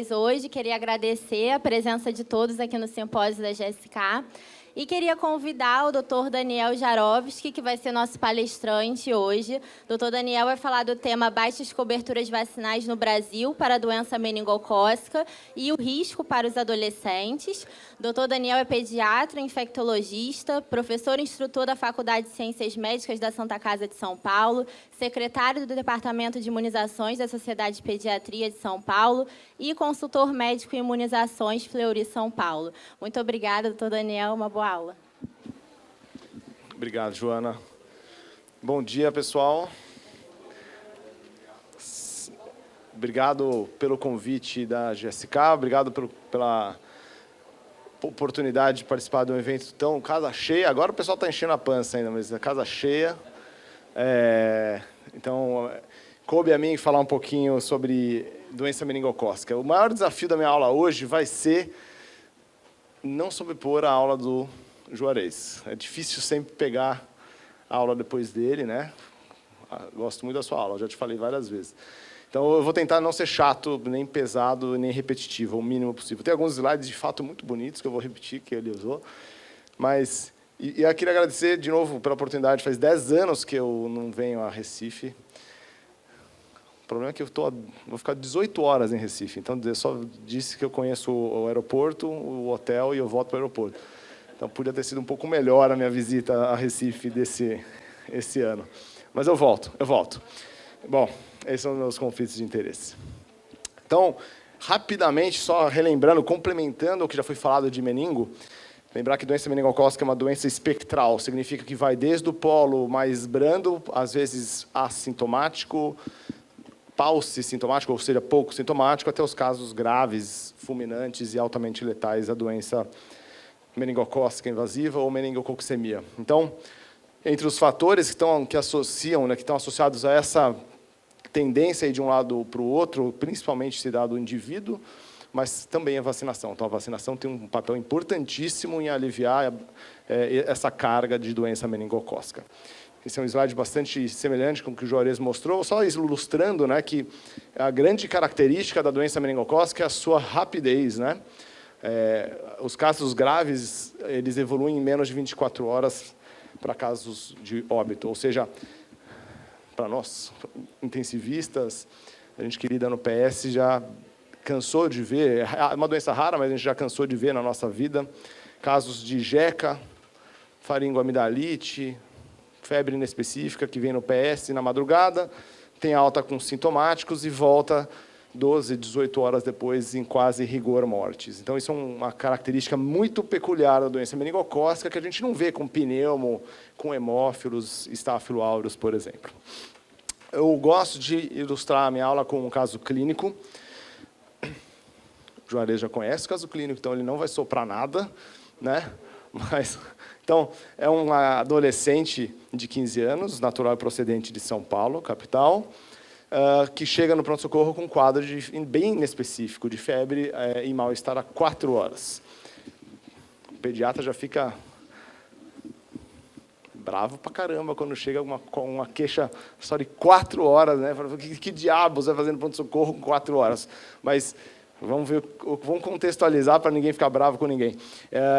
vocês hoje. Queria agradecer a presença de todos aqui no simpósio da GSK. E queria convidar o Dr. Daniel Jarovski, que vai ser nosso palestrante hoje. O Dr. Daniel vai falar do tema baixas coberturas vacinais no Brasil para a doença meningocócica e o risco para os adolescentes. O Dr. Daniel é pediatra, infectologista, professor e instrutor da Faculdade de Ciências Médicas da Santa Casa de São Paulo, secretário do Departamento de Imunizações da Sociedade de Pediatria de São Paulo e consultor médico em imunizações Fleury São Paulo. Muito obrigada, doutor Daniel. Uma boa aula. Obrigado, Joana. Bom dia, pessoal. Obrigado pelo convite da GSK, obrigado pela oportunidade de participar de um evento tão casa cheia. Agora o pessoal está enchendo a pança ainda, mas a casa cheia. Então, coube a mim falar um pouquinho sobre doença meningocócica. O maior desafio da minha aula hoje vai ser não sobrepor a aula do Juarez. É difícil sempre pegar a aula depois dele, né? Gosto muito da sua aula, já te falei várias vezes. Então, eu vou tentar não ser chato, nem pesado, nem repetitivo, o mínimo possível. Tem alguns slides, de fato, muito bonitos, que eu vou repetir, que ele usou. Mas, eu queria agradecer, de novo, pela oportunidade. Faz 10 anos que eu não venho a Recife. O problema é que vou ficar 18 horas em Recife. Então, eu só disse que eu conheço o aeroporto, o hotel, e eu volto para o aeroporto. Então, podia ter sido um pouco melhor a minha visita a Recife esse ano. Mas eu volto. Bom, esses são os meus conflitos de interesse. Então, rapidamente, só relembrando, complementando o que já foi falado de meningo, lembrar que doença meningocócica é uma doença espectral, significa que vai desde o polo mais brando, às vezes assintomático, pauci-sintomático, ou seja, pouco sintomático, até os casos graves, fulminantes e altamente letais da doença meningocócica invasiva ou meningococcemia. Então, entre os fatores que associam, né, que estão associados a essa tendência aí de um lado para o outro, principalmente se dá do indivíduo, mas também a vacinação. Então, a vacinação tem um papel importantíssimo em aliviar essa carga de doença meningocócica. Esse é um slide bastante semelhante com o que o Juarez mostrou, só ilustrando, né, que a grande característica da doença meningocócica é a sua rapidez, né? Os casos graves, eles evoluem em menos de 24 horas para casos de óbito. Ou seja, para nós, intensivistas, a gente que lida no PS já cansou de ver, é uma doença rara, mas a gente já cansou de ver na nossa vida, casos de jeca, faringoamidalite, febre inespecífica que vem no PS na madrugada, tem alta com sintomáticos e volta 12, 18 horas depois em quase rigor mortis. Então, isso é uma característica muito peculiar da doença meningocócica que a gente não vê com pneumo, com hemófilos, Staphylo aureus, por exemplo. Eu gosto de ilustrar a minha aula com um caso clínico. O Juarez já conhece o caso clínico, então ele não vai soprar nada, né? Mas, então, é um adolescente de 15 anos, natural e procedente de São Paulo, capital, que chega no pronto-socorro com um quadro bem inespecífico de febre e mal-estar há 4 horas. O pediatra já fica bravo pra caramba quando chega com uma queixa só de 4 horas, né? Que diabos vai fazer no pronto-socorro com 4 horas? Mas vamos contextualizar para ninguém ficar bravo com ninguém.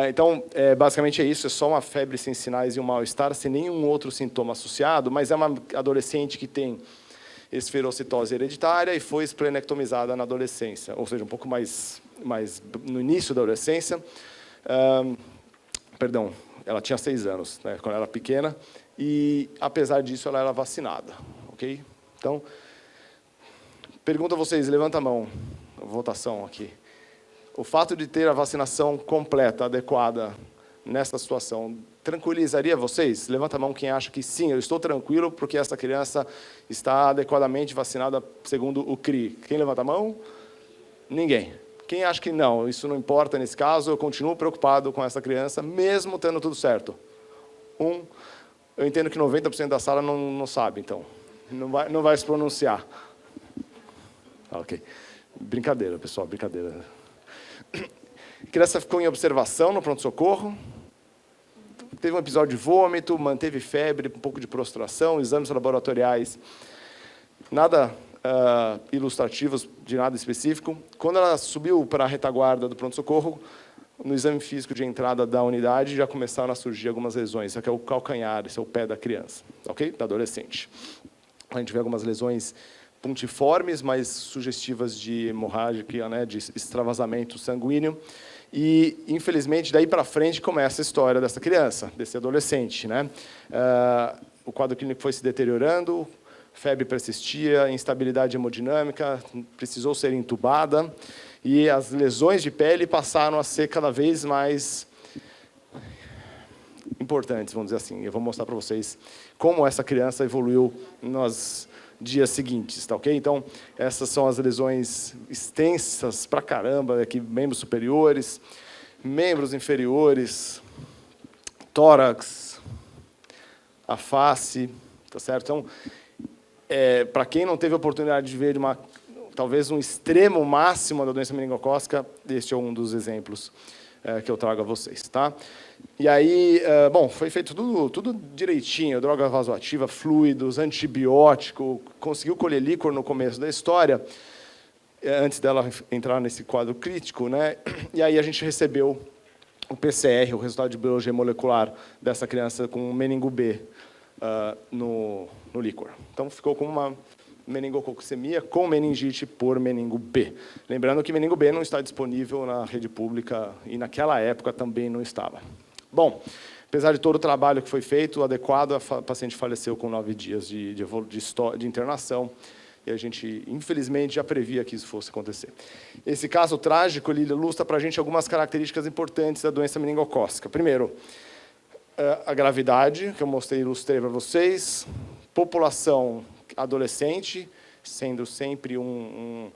Então, basicamente é isso, é só uma febre sem sinais e um mal-estar, sem nenhum outro sintoma associado, mas é uma adolescente que tem esferocitose hereditária e foi esplenectomizada na adolescência, ou seja, um pouco mais no início da adolescência. Perdão, ela tinha 6 anos, né, quando ela era pequena, e, apesar disso, ela era vacinada. Ok? Então, pergunto a vocês, levanta a mão, a votação aqui. O fato de ter a vacinação completa, adequada, nessa situação, tranquilizaria vocês? Levanta a mão quem acha que sim, eu estou tranquilo porque essa criança está adequadamente vacinada segundo o CRI. Quem levanta a mão? Ninguém. Quem acha que não, isso não importa nesse caso, eu continuo preocupado com essa criança, mesmo tendo tudo certo? Eu entendo que 90% da sala não sabe, então, não vai se pronunciar. Ok. Brincadeira, pessoal, brincadeira. A criança ficou em observação no pronto-socorro, teve um episódio de vômito, manteve febre, um pouco de prostração, exames laboratoriais, nada ilustrativos de nada específico. Quando ela subiu para a retaguarda do pronto-socorro, no exame físico de entrada da unidade, já começaram a surgir algumas lesões. Isso aqui é o calcanhar, esse é o pé da criança, ok? Da adolescente. A gente vê algumas lesões pontiformes, mas sugestivas de hemorrágica, né, de extravasamento sanguíneo. E, infelizmente, daí para frente começa a história dessa criança, desse adolescente, né? O quadro clínico foi se deteriorando, febre persistia, instabilidade hemodinâmica, precisou ser entubada, e as lesões de pele passaram a ser cada vez mais importantes, vamos dizer assim. Eu vou mostrar para vocês como essa criança evoluiu nos dias seguintes, tá ok? Então, essas são as lesões extensas pra caramba, aqui, membros superiores, membros inferiores, tórax, a face, tá certo? Então, para quem não teve a oportunidade de ver talvez um extremo máximo da doença meningocócica, este é um dos exemplos que eu trago a vocês, tá? E aí, bom, foi feito tudo direitinho, droga vasoativa, fluidos, antibiótico, conseguiu colher líquor no começo da história, antes dela entrar nesse quadro crítico, né? E aí a gente recebeu o PCR, o resultado de biologia molecular dessa criança com meningo B no líquor. Então, ficou com uma meningococcemia com meningite por meningo B. Lembrando que meningo B não está disponível na rede pública e naquela época também não estava. Bom, apesar de todo o trabalho que foi feito, adequado, a paciente faleceu com 9 dias de internação e a gente, infelizmente, já previa que isso fosse acontecer. Esse caso trágico ele ilustra para a gente algumas características importantes da doença meningocócica. Primeiro, a gravidade, que eu ilustrei para vocês, população adolescente, sendo sempre um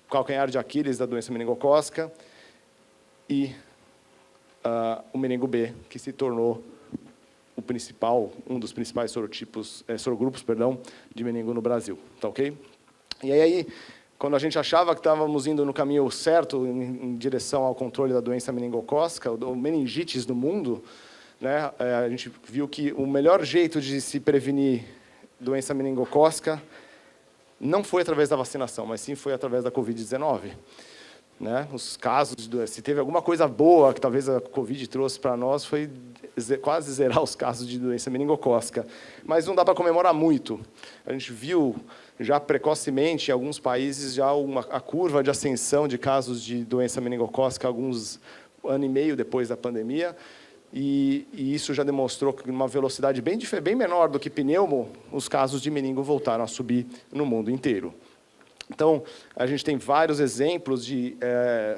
calcanhar de Aquiles da doença meningocócica, e o meningo B, que se tornou um dos principais sorogrupos, de meningo no Brasil, tá ok? E aí, quando a gente achava que estávamos indo no caminho certo em direção ao controle da doença meningocócica, ou meningites no mundo, né, a gente viu que o melhor jeito de se prevenir doença meningocócica não foi através da vacinação, mas sim foi através da Covid-19. Né? Os casos, se teve alguma coisa boa que talvez a Covid trouxe para nós, foi quase zerar os casos de doença meningocócica. Mas não dá para comemorar muito. A gente viu já precocemente, em alguns países, já a curva de ascensão de casos de doença meningocócica, alguns ano e meio depois da pandemia, e isso já demonstrou que, numa velocidade bem menor do que pneumo, os casos de meningo voltaram a subir no mundo inteiro. Então, a gente tem vários exemplos de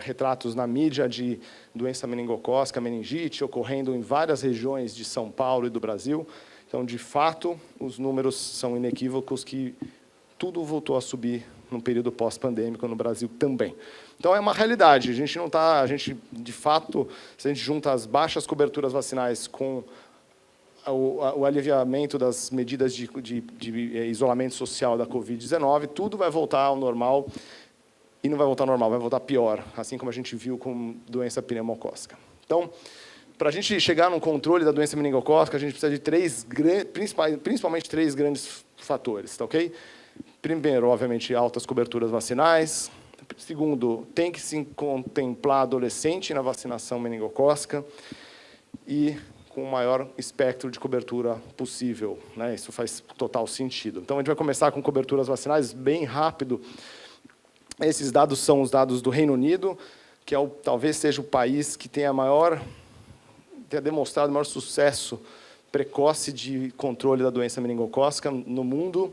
retratos na mídia de doença meningocócica, meningite, ocorrendo em várias regiões de São Paulo e do Brasil. Então, de fato, os números são inequívocos que tudo voltou a subir no período pós-pandêmico no Brasil também. Então, é uma realidade. A gente, de fato, se a gente junta as baixas coberturas vacinais com o aliviamento das medidas de isolamento social da Covid-19, tudo vai voltar ao normal, e não vai voltar ao normal, vai voltar pior, assim como a gente viu com doença pneumocócica. Então, para a gente chegar no controle da doença meningocócica, a gente precisa de principalmente três grandes fatores, tá ok? Primeiro, obviamente, altas coberturas vacinais. Segundo, tem que se contemplar adolescente na vacinação meningocócica e com o maior espectro de cobertura possível, né? Isso faz total sentido. Então, a gente vai começar com coberturas vacinais bem rápido. Esses dados são os dados do Reino Unido, que talvez seja o país que tenha demonstrado o maior sucesso precoce de controle da doença meningocócica no mundo.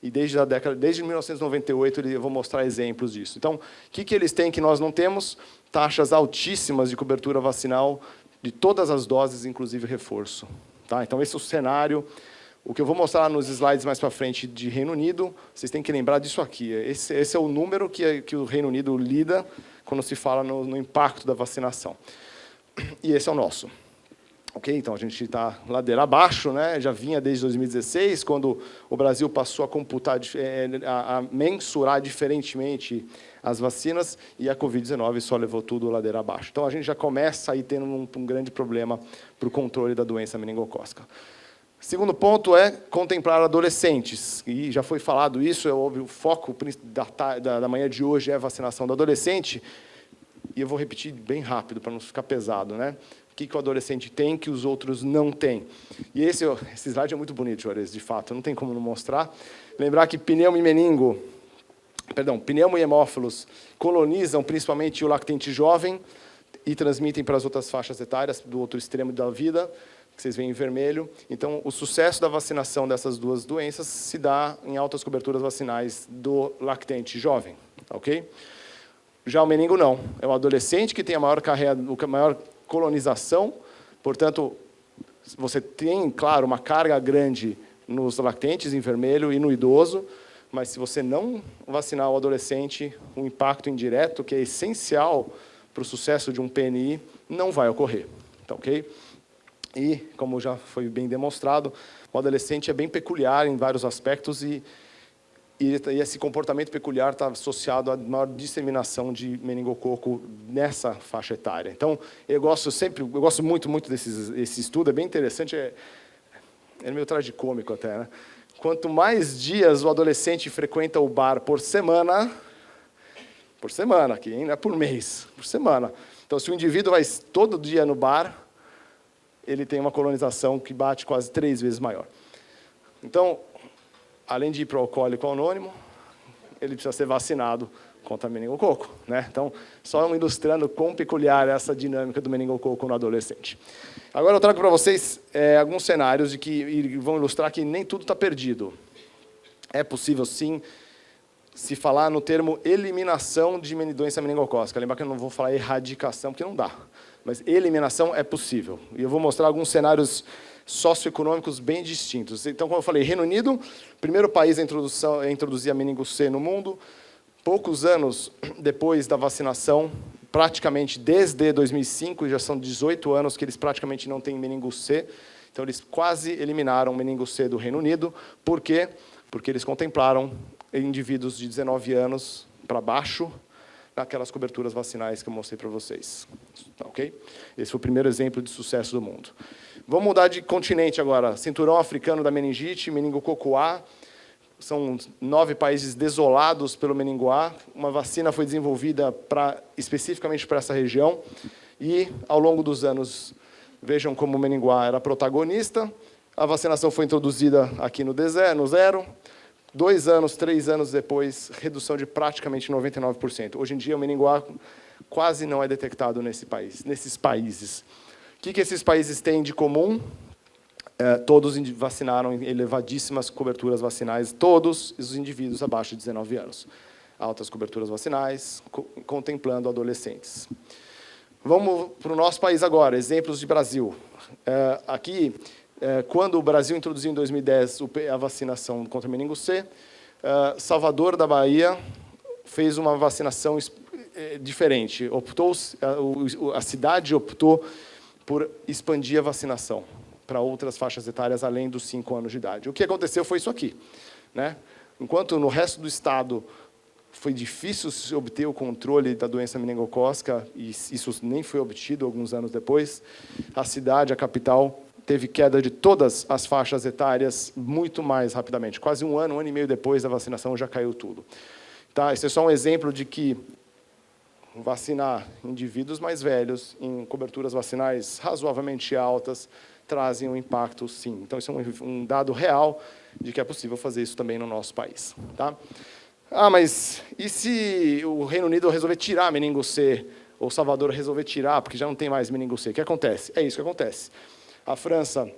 E desde 1998, eu vou mostrar exemplos disso. Então, o que eles têm que nós não temos? Taxas altíssimas de cobertura vacinal de todas as doses, inclusive reforço. Tá? Então, esse é o cenário. O que eu vou mostrar nos slides mais para frente de Reino Unido, vocês têm que lembrar disso aqui. Esse é o número que o Reino Unido lida quando se fala no impacto da vacinação. E esse é o nosso. Ok, então a gente está ladeira abaixo, né? Já vinha desde 2016, quando o Brasil passou a computar, a mensurar diferentemente as vacinas, e a Covid-19 só levou tudo ladeira abaixo. Então a gente já começa aí tendo um grande problema para o controle da doença meningocócica. Segundo ponto é contemplar adolescentes. E já foi falado isso, o foco da manhã de hoje é a vacinação do adolescente. E eu vou repetir bem rápido, para não ficar pesado, né? O que o adolescente tem que os outros não têm. E esse slide é muito bonito, Juarez, de fato, não tem como não mostrar. Lembrar que pneumo e hemófilos colonizam principalmente o lactente jovem e transmitem para as outras faixas etárias do outro extremo da vida, que vocês veem em vermelho. Então, o sucesso da vacinação dessas duas doenças se dá em altas coberturas vacinais do lactente jovem, ok? Já o meningo não. É o adolescente que tem a maior colonização, portanto, você tem, claro, uma carga grande nos lactentes, em vermelho, e no idoso, mas se você não vacinar o adolescente, o impacto indireto, que é essencial para o sucesso de um PNI, não vai ocorrer, tá ok? E, como já foi bem demonstrado, o adolescente é bem peculiar em vários aspectos e esse comportamento peculiar está associado à maior disseminação de meningococo nessa faixa etária. Então, eu gosto muito desse estudo, é bem interessante, é meio tragicômico até, né? Quanto mais dias o adolescente frequenta o bar por semana, aqui, não é por mês, por semana. Então, se o indivíduo vai todo dia no bar, ele tem uma colonização que bate quase 3 vezes maior. Então, além de ir para o alcoólico anônimo, ele precisa ser vacinado contra meningococo, né? Então, só ilustrando quão peculiar é essa dinâmica do meningococo no adolescente. Agora eu trago para vocês alguns cenários que vão ilustrar que nem tudo está perdido. É possível, sim, se falar no termo eliminação de doença meningocócica. Lembra que eu não vou falar erradicação, porque não dá. Mas eliminação é possível. E eu vou mostrar alguns cenários socioeconômicos bem distintos. Então, como eu falei, Reino Unido, primeiro país a introduzir a meningo C no mundo. Poucos anos depois da vacinação, praticamente desde 2005, já são 18 anos que eles praticamente não têm meningo C. Então, eles quase eliminaram o meningo C do Reino Unido. Por quê? Porque eles contemplaram indivíduos de 19 anos para baixo, naquelas coberturas vacinais que eu mostrei para vocês. Tá, ok? Esse foi o primeiro exemplo de sucesso do mundo. Vamos mudar de continente agora. Cinturão africano da meningite, meningococo A. São 9 países desolados pelo meningo A. Uma vacina foi desenvolvida especificamente para essa região. E, ao longo dos anos, vejam como o meningo A era protagonista. A vacinação foi introduzida aqui no zero. 2 anos, 3 anos depois, redução de praticamente 99%. Hoje em dia, o meningo A quase não é detectado nesses países. O que esses países têm de comum? Todos vacinaram em elevadíssimas coberturas vacinais, todos os indivíduos abaixo de 19 anos. Altas coberturas vacinais, contemplando adolescentes. Vamos para o nosso país agora, exemplos de Brasil. Aqui, quando o Brasil introduziu em 2010 a vacinação contra o meningo C, Salvador da Bahia fez uma vacinação diferente. A cidade optou por expandir a vacinação para outras faixas etárias além dos 5 anos de idade. O que aconteceu foi isso aqui, né? Enquanto no resto do estado foi difícil se obter o controle da doença meningocócica, e isso nem foi obtido alguns anos depois, a cidade, a capital, teve queda de todas as faixas etárias muito mais rapidamente. Quase um ano e meio depois da vacinação já caiu tudo. Tá? Esse é só um exemplo de que vacinar indivíduos mais velhos em coberturas vacinais razoavelmente altas trazem um impacto, sim. Então, isso é um dado real de que é possível fazer isso também no nosso país. Tá? Mas e se o Reino Unido resolver tirar a meningo C, ou Salvador resolver tirar, porque já não tem mais meningo C? O que acontece? É isso que acontece. A França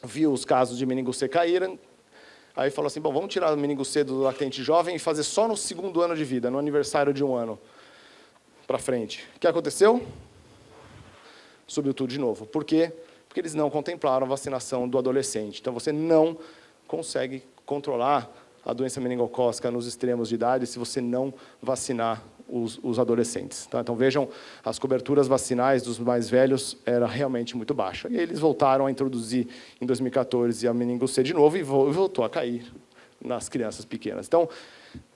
viu os casos de meningo C caírem, aí falou assim, bom, vamos tirar o meningo C do lactente jovem e fazer só no 2º ano de vida, no aniversário de 1 ano para frente. O que aconteceu? Subiu tudo de novo. Por quê? Porque eles não contemplaram a vacinação do adolescente. Então, você não consegue controlar a doença meningocócica nos extremos de idade se você não vacinar os adolescentes. Tá? Então, vejam, as coberturas vacinais dos mais velhos era realmente muito baixa. E eles voltaram a introduzir, em 2014, a meningo C de novo e voltou a cair nas crianças pequenas. Então,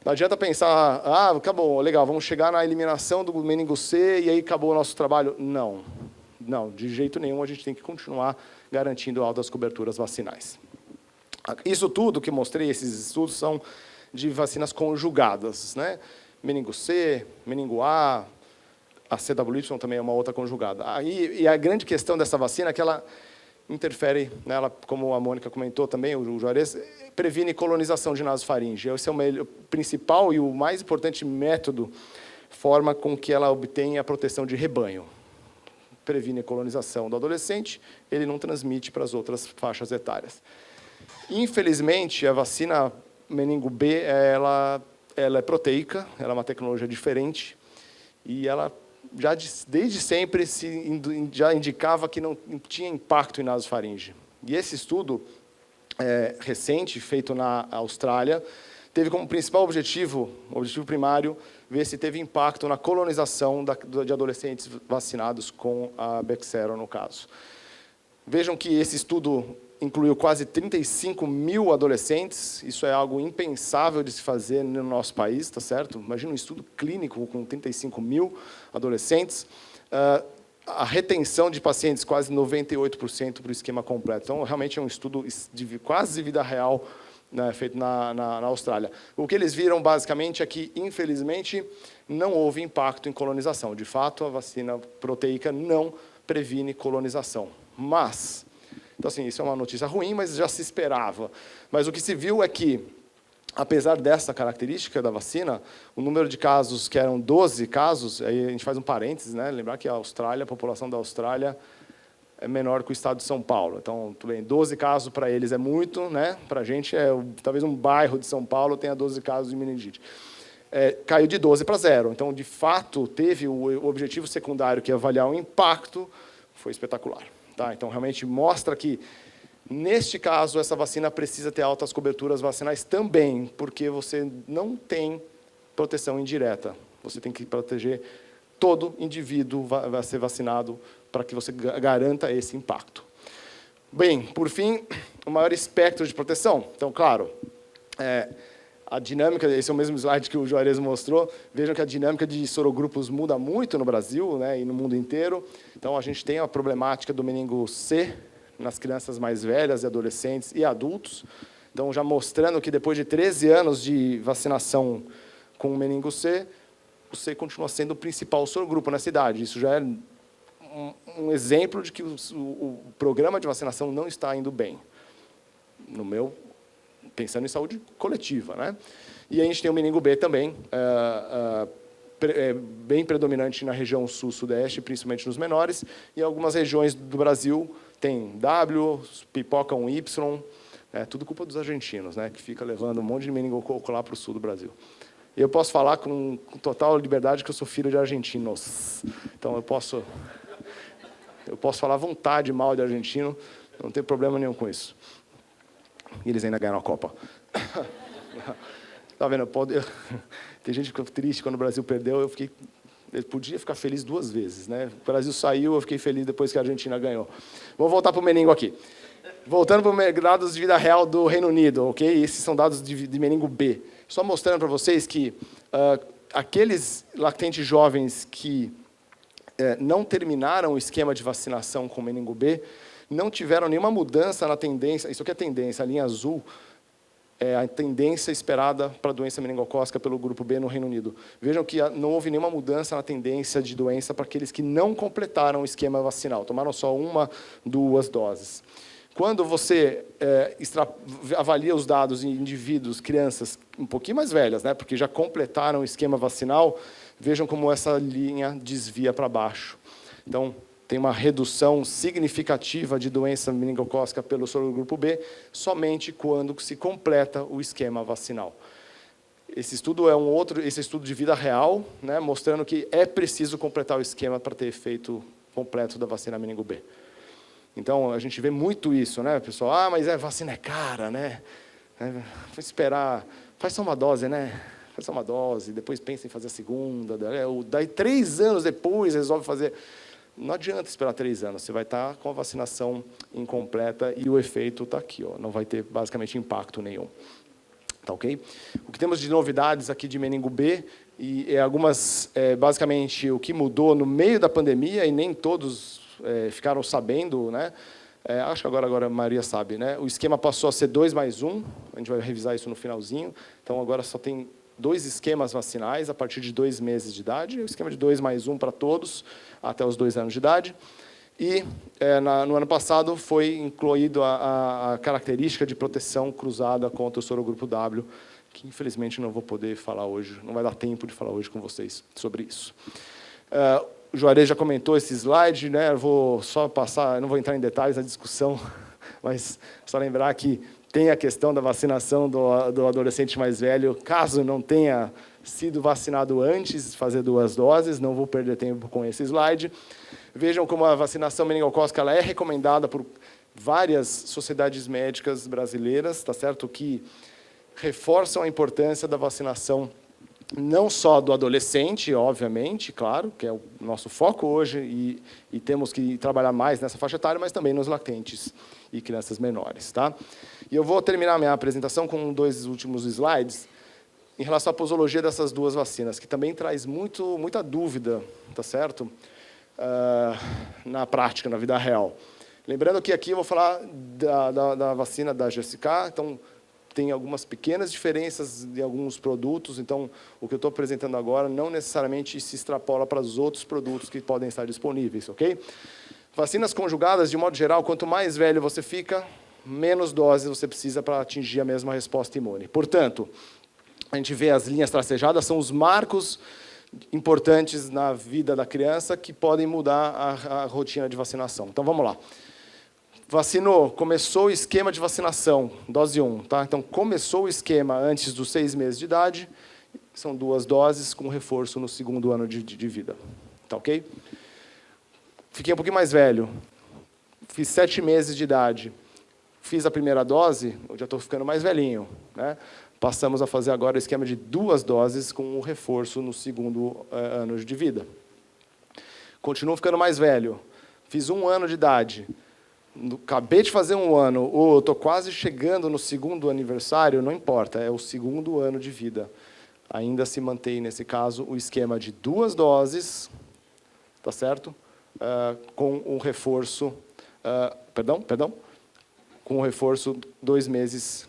não adianta pensar, acabou, legal, vamos chegar na eliminação do meningo C e aí acabou o nosso trabalho. Não, de jeito nenhum, a gente tem que continuar garantindo altas coberturas vacinais. Isso tudo que eu mostrei, esses estudos, são de vacinas conjugadas, né? Meningo C, meningo A CWY também é uma outra conjugada. E a grande questão dessa vacina é que ela interfere nela, como a Mônica comentou também, o Juarez, previne colonização de nasofaringe. Esse é o principal e o mais importante método, forma com que ela obtenha a proteção de rebanho. Previne a colonização do adolescente, ele não transmite para as outras faixas etárias. Infelizmente, a vacina meningo B, ela é proteica, ela é uma tecnologia diferente, e ela já desde sempre já indicava que não tinha impacto em nasofaringe. E esse estudo recente, feito na Austrália, teve como principal objetivo primário, ver se teve impacto na colonização de adolescentes vacinados com a Bexsero, no caso. Vejam que esse estudo incluiu quase 35 mil adolescentes. Isso é algo impensável de se fazer no nosso país, tá certo? Imagina um estudo clínico com 35 mil adolescentes. A retenção de pacientes, quase 98% para o esquema completo. Então, realmente é um estudo quase de vida real, né, feito na Austrália. O que eles viram, basicamente, é que, infelizmente, não houve impacto em colonização. De fato, a vacina proteica não previne colonização. Mas, então, assim, isso é uma notícia ruim, mas já se esperava. Mas o que se viu é que, apesar dessa característica da vacina, o número de casos, que eram 12 casos, aí a gente faz um parênteses, né? Lembrar que a população da Austrália é menor que o estado de São Paulo. Então, tudo bem, 12 casos para eles é muito, né? Para a gente, talvez um bairro de São Paulo tenha 12 casos de meningite. Caiu de 12 para 0. Então, de fato, teve o objetivo secundário, que é avaliar o impacto, foi espetacular. Tá? Então, realmente mostra que, neste caso, essa vacina precisa ter altas coberturas vacinais também, porque você não tem proteção indireta. Você tem que proteger todo indivíduo vai ser vacinado para que você garanta esse impacto. Bem, por fim, o maior espectro de proteção. Então, claro, a dinâmica, esse é o mesmo slide que o Juarez mostrou, vejam que a dinâmica de sorogrupos muda muito no Brasil, né, e no mundo inteiro. Então, a gente tem a problemática do meningo C nas crianças mais velhas, e adolescentes e adultos. Então, já mostrando que depois de 13 anos de vacinação com o meningo C, o C continua sendo o principal sorogrupo na cidade. Isso já é um exemplo de que o programa de vacinação não está indo bem, pensando em saúde coletiva, né? E a gente tem o meningo B também, bem predominante na região sul-sudeste, principalmente nos menores, e algumas regiões do Brasil tem W, pipoca um Y, tudo culpa dos argentinos, né? Que fica levando um monte de meningococo lá para o sul do Brasil. E eu posso falar com total liberdade que eu sou filho de argentinos. Então, eu posso falar à vontade mal de argentino, não tem problema nenhum com isso. E eles ainda ganharam a Copa. Tá vendo? Tem gente que ficou triste quando o Brasil perdeu. Eu podia ficar feliz 2 vezes, né? O Brasil saiu, eu fiquei feliz depois que a Argentina ganhou. Vamos voltar para o meningo aqui. Voltando para os dados de vida real do Reino Unido, ok? Esses são dados de meningo B. Só mostrando para vocês que aqueles lactentes jovens que não terminaram o esquema de vacinação com meningo B não tiveram nenhuma mudança na tendência. Isso aqui é tendência, a linha azul é a tendência esperada para a doença meningocócica pelo grupo B no Reino Unido. Vejam que não houve nenhuma mudança na tendência de doença para aqueles que não completaram o esquema vacinal, tomaram só 1, 2 doses. Quando você avalia os dados em indivíduos, crianças um pouquinho mais velhas, né, porque já completaram o esquema vacinal, vejam como essa linha desvia para baixo. Então, tem uma redução significativa de doença meningocócica pelo sorogrupo B, somente quando se completa o esquema vacinal. Esse estudo é esse estudo de vida real, né, mostrando que é preciso completar o esquema para ter efeito completo da vacina meningo B. Então, a gente vê muito isso, né, pessoal? Mas a vacina é cara, né? Vai esperar, faz só uma dose, né? Faz só uma dose, depois pensa em fazer a segunda. Daí 3 anos depois resolve fazer. Não adianta esperar 3 anos, você vai estar com a vacinação incompleta e o efeito está aqui, ó, não vai ter basicamente impacto nenhum. Tá ok? O que temos de novidades aqui de meningo B, e algumas, basicamente, o que mudou no meio da pandemia, e nem todos ficaram sabendo, né? Acho que agora a maioria sabe, né? O esquema passou a ser 2+1, a gente vai revisar isso no finalzinho. Então, agora só tem 2 esquemas vacinais a partir de 2 meses de idade, o esquema de 2+1 para todos, até os 2 anos de idade. E, no ano passado, foi incluído a característica de proteção cruzada contra o sorogrupo W, que, infelizmente, não vou poder falar hoje, não vai dar tempo de falar hoje com vocês sobre isso. O Juarez já comentou esse slide, né? Eu vou só passar, não vou entrar em detalhes da discussão, mas só lembrar que tem a questão da vacinação do adolescente mais velho, caso não tenha sido vacinado antes de fazer 2 doses, não vou perder tempo com esse slide. Vejam como a vacinação meningocócica ela é recomendada por várias sociedades médicas brasileiras, tá certo? Que reforçam a importância da vacinação não só do adolescente, obviamente, claro, que é o nosso foco hoje, e temos que trabalhar mais nessa faixa etária, mas também nos lactentes e crianças menores. Tá? E eu vou terminar minha apresentação com 2 últimos slides em relação à posologia dessas 2 vacinas, que também traz muita dúvida, tá certo? Na prática, na vida real. Lembrando que aqui eu vou falar da vacina da GSK, então, tem algumas pequenas diferenças de alguns produtos, então, o que eu estou apresentando agora não necessariamente se extrapola para os outros produtos que podem estar disponíveis, ok? Vacinas conjugadas, de modo geral, quanto mais velho você fica, menos doses você precisa para atingir a mesma resposta imune. Portanto, a gente vê as linhas tracejadas, são os marcos importantes na vida da criança que podem mudar a rotina de vacinação. Então, vamos lá. Vacinou, começou o esquema de vacinação, dose 1. Tá? Então, começou o esquema antes dos 6 meses de idade, são 2 doses com reforço no 2º ano de vida. Tá ok? Fiquei um pouquinho mais velho, fiz 7 meses de idade, fiz a primeira dose, eu já estou ficando mais velhinho. Né? Passamos a fazer agora o esquema de 2 doses com o reforço no 2º ano de vida. Continuo ficando mais velho, fiz 1 ano de idade, acabei de fazer 1 ano, ou estou quase chegando no 2º aniversário, não importa, é o 2º ano de vida. Ainda se mantém, nesse caso, o esquema de 2 doses, tá certo? Com um reforço, com um reforço 2 meses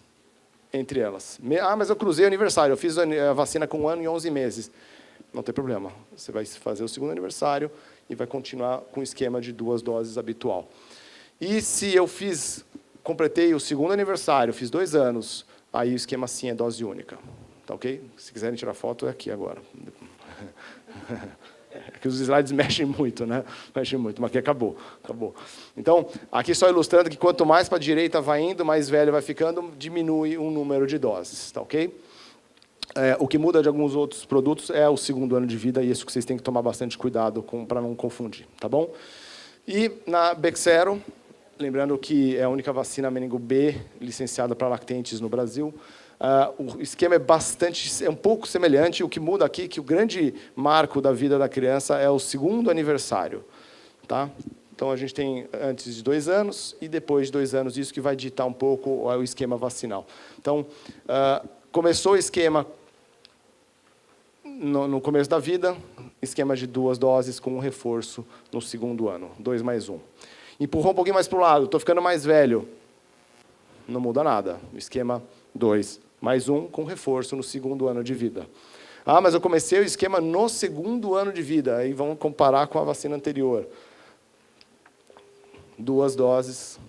entre elas. Mas eu cruzei o aniversário, eu fiz a vacina com 1 ano e 11 meses. Não tem problema, você vai fazer o 2º aniversário e vai continuar com o esquema de 2 doses habitual. E se eu completei o 2º aniversário, fiz 2 anos, aí o esquema sim é dose única. Tá ok? Se quiserem tirar foto, é aqui agora. É que os slides mexem muito, né? Mexem muito, mas aqui acabou. Então, aqui só ilustrando que quanto mais para a direita vai indo, mais velho vai ficando, diminui o número de doses. Tá ok? O que muda de alguns outros produtos é o 2º ano de vida, e isso que vocês têm que tomar bastante cuidado para não confundir. Tá bom? E na Bexsero, lembrando que é a única vacina meningo B licenciada para lactentes no Brasil, o esquema é um pouco semelhante. O que muda aqui é que o grande marco da vida da criança é o 2º aniversário. Tá? Então, a gente tem antes de 2 anos e depois de 2 anos, isso que vai ditar um pouco o esquema vacinal. Então, começou o esquema no começo da vida, esquema de 2 doses com um reforço no 2º ano, 2+1. Empurrou um pouquinho mais para o lado, estou ficando mais velho. Não muda nada. O esquema 2+1 com reforço no 2º ano de vida. Mas eu comecei o esquema no 2º ano de vida. Aí vamos comparar com a vacina anterior. 2 doses,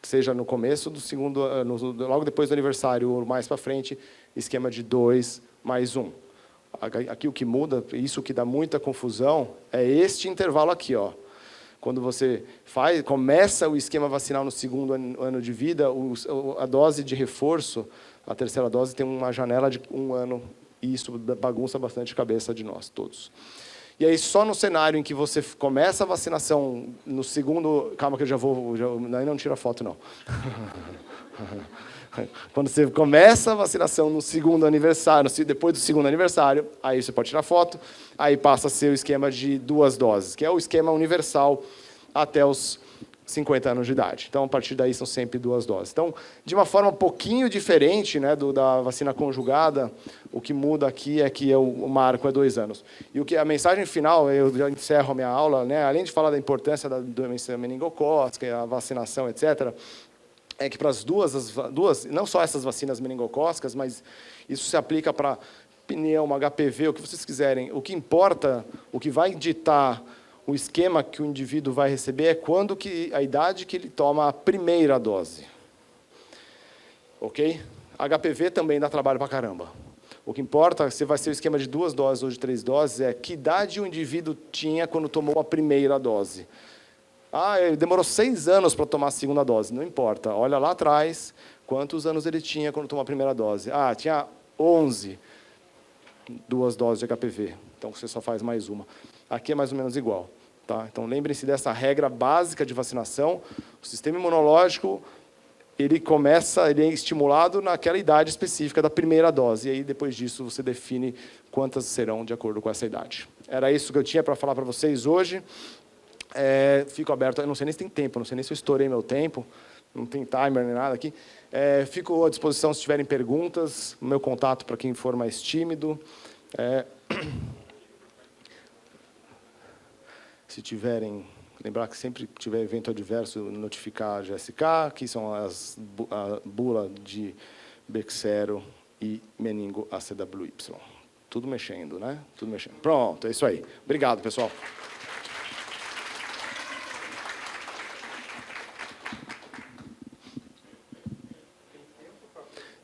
seja no começo do 2º ano, logo depois do aniversário, ou mais para frente, esquema de 2+1. Aqui o que muda, isso que dá muita confusão, é este intervalo aqui, ó. Quando você começa o esquema vacinal no 2º ano de vida, a dose de reforço, a terceira dose, tem uma janela de 1 ano, e isso bagunça bastante a cabeça de nós todos. E aí, só no cenário em que você começa a vacinação no 2º... Calma que eu já vou... não tira foto, não. Quando você começa a vacinação no 2º aniversário, depois do 2º aniversário, aí você pode tirar foto, aí passa a ser o esquema de 2 doses, que é o esquema universal até os 50 anos de idade. Então, a partir daí, são sempre 2 doses. Então, de uma forma um pouquinho diferente, né, da vacina conjugada, o que muda aqui é que o marco é 2 anos. E a mensagem final, eu já encerro a minha aula, né, além de falar da importância da doença meningocócica, a vacinação, etc., é que para as duas, não só essas vacinas meningocócicas, mas isso se aplica para pneuma, HPV, o que vocês quiserem. O que importa, o que vai ditar o esquema que o indivíduo vai receber é a idade que ele toma a primeira dose. Ok? HPV também dá trabalho para caramba. O que importa, se vai ser o esquema de 2 doses ou de 3 doses, é que idade o indivíduo tinha quando tomou a primeira dose. Ele demorou 6 anos para tomar a segunda dose. Não importa. Olha lá atrás quantos anos ele tinha quando tomou a primeira dose. Tinha 11. 2 doses de HPV. Então, você só faz mais uma. Aqui é mais ou menos igual. Tá? Então, lembrem-se dessa regra básica de vacinação. O sistema imunológico, ele é estimulado naquela idade específica da primeira dose. E aí, depois disso, você define quantas serão de acordo com essa idade. Era isso que eu tinha para falar para vocês hoje. Fico aberto. Eu não sei nem se tem tempo, não sei nem se eu estourei meu tempo. Não tem timer nem nada aqui. Fico à disposição se tiverem perguntas. O meu contato para quem for mais tímido. Se tiverem, lembrar que sempre que tiver evento adverso, notificar a GSK, que são a bula de Bexero e meningo ACWY. Tudo mexendo, né? Tudo mexendo. Pronto, é isso aí. Obrigado, pessoal.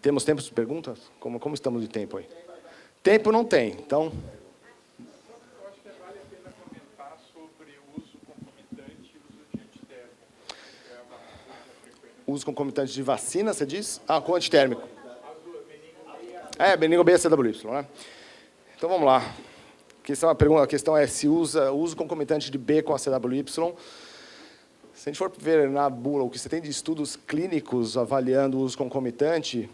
Temos tempo de perguntas? Como estamos de tempo aí? Tempo não tem, então... Uso concomitante de vacina, você diz? Com antitérmico. Meningo B e ACWY, né? Então, vamos lá. A questão é se usa uso concomitante de B com ACWY. Se a gente for ver na bula o que você tem de estudos clínicos avaliando o uso concomitante,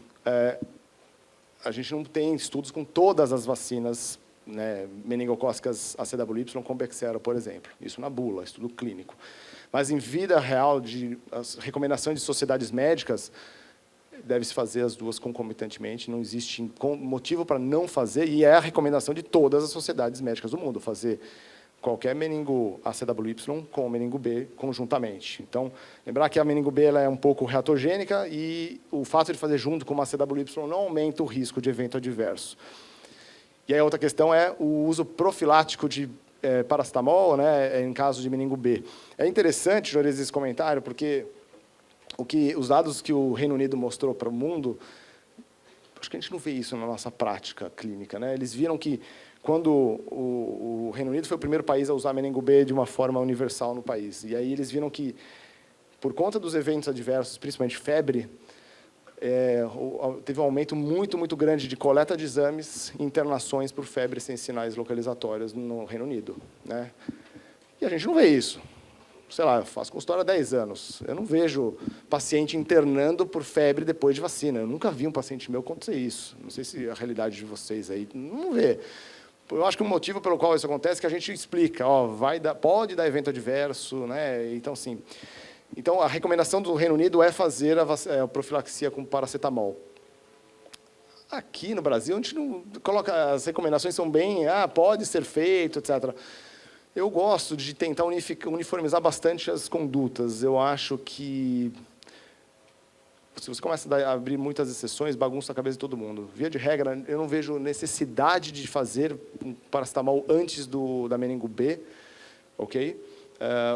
a gente não tem estudos com todas as vacinas, né, meningocócicas ACWY com Bexero, por exemplo. Isso na bula, estudo clínico. Mas, em vida real, as recomendações de sociedades médicas, deve-se fazer as duas concomitantemente. Não existe motivo para não fazer, e é a recomendação de todas as sociedades médicas do mundo, fazer qualquer meningo ACWY com o meningo B conjuntamente. Então, lembrar que a meningo B ela é um pouco reatogênica e o fato de fazer junto com uma ACWY não aumenta o risco de evento adverso. E aí a outra questão é o uso profilático de paracetamol, né, em caso de meningo B. É interessante, Juarez, esse comentário, porque os dados que o Reino Unido mostrou para o mundo, acho que a gente não vê isso na nossa prática clínica, né? Eles viram que, quando o Reino Unido foi o primeiro país a usar meningo B de uma forma universal no país, e aí eles viram que, por conta dos eventos adversos, principalmente febre, teve um aumento muito, muito grande de coleta de exames e internações por febre sem sinais localizatórios no Reino Unido, né? E a gente não vê isso. Sei lá, eu faço consultório há 10 anos. Eu não vejo paciente internando por febre depois de vacina. Eu nunca vi um paciente meu acontecer isso. Não sei se é a realidade de vocês aí não vê. Eu acho que o motivo pelo qual isso acontece é que a gente explica, pode dar evento adverso, né? Então, assim... Então, a recomendação do Reino Unido é fazer a profilaxia com paracetamol. Aqui no Brasil, a gente não coloca... As recomendações são bem... pode ser feito, etc. Eu gosto de tentar uniformizar bastante as condutas. Eu acho que... Se você começa a abrir muitas exceções, bagunça a cabeça de todo mundo. Via de regra, eu não vejo necessidade de fazer um paracetamol antes da meningo B, ok?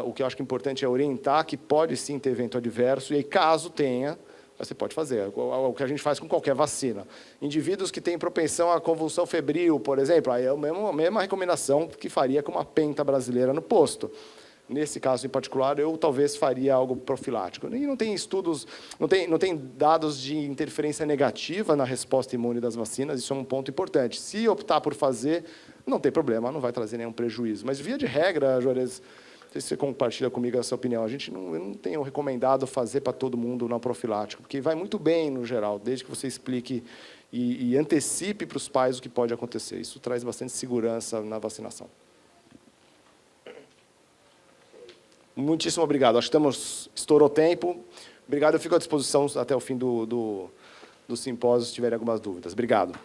O que eu acho que é importante é orientar que pode sim ter evento adverso, e aí, caso tenha, você pode fazer. O que a gente faz com qualquer vacina. Indivíduos que têm propensão à convulsão febril, por exemplo, aí é a mesma recomendação que faria com uma penta brasileira no posto. Nesse caso em particular, eu talvez faria algo profilático. E não tem estudos, não tem dados de interferência negativa na resposta imune das vacinas, isso é um ponto importante. Se optar por fazer, não tem problema, não vai trazer nenhum prejuízo. Mas, via de regra, Juarez, não sei se você compartilha comigo essa opinião. Eu não tenho recomendado fazer para todo mundo não profilático, porque vai muito bem, no geral, desde que você explique e antecipe para os pais o que pode acontecer. Isso traz bastante segurança na vacinação. Muitíssimo obrigado. Acho que estourou tempo. Obrigado, eu fico à disposição até o fim do simpósio, se tiverem algumas dúvidas. Obrigado.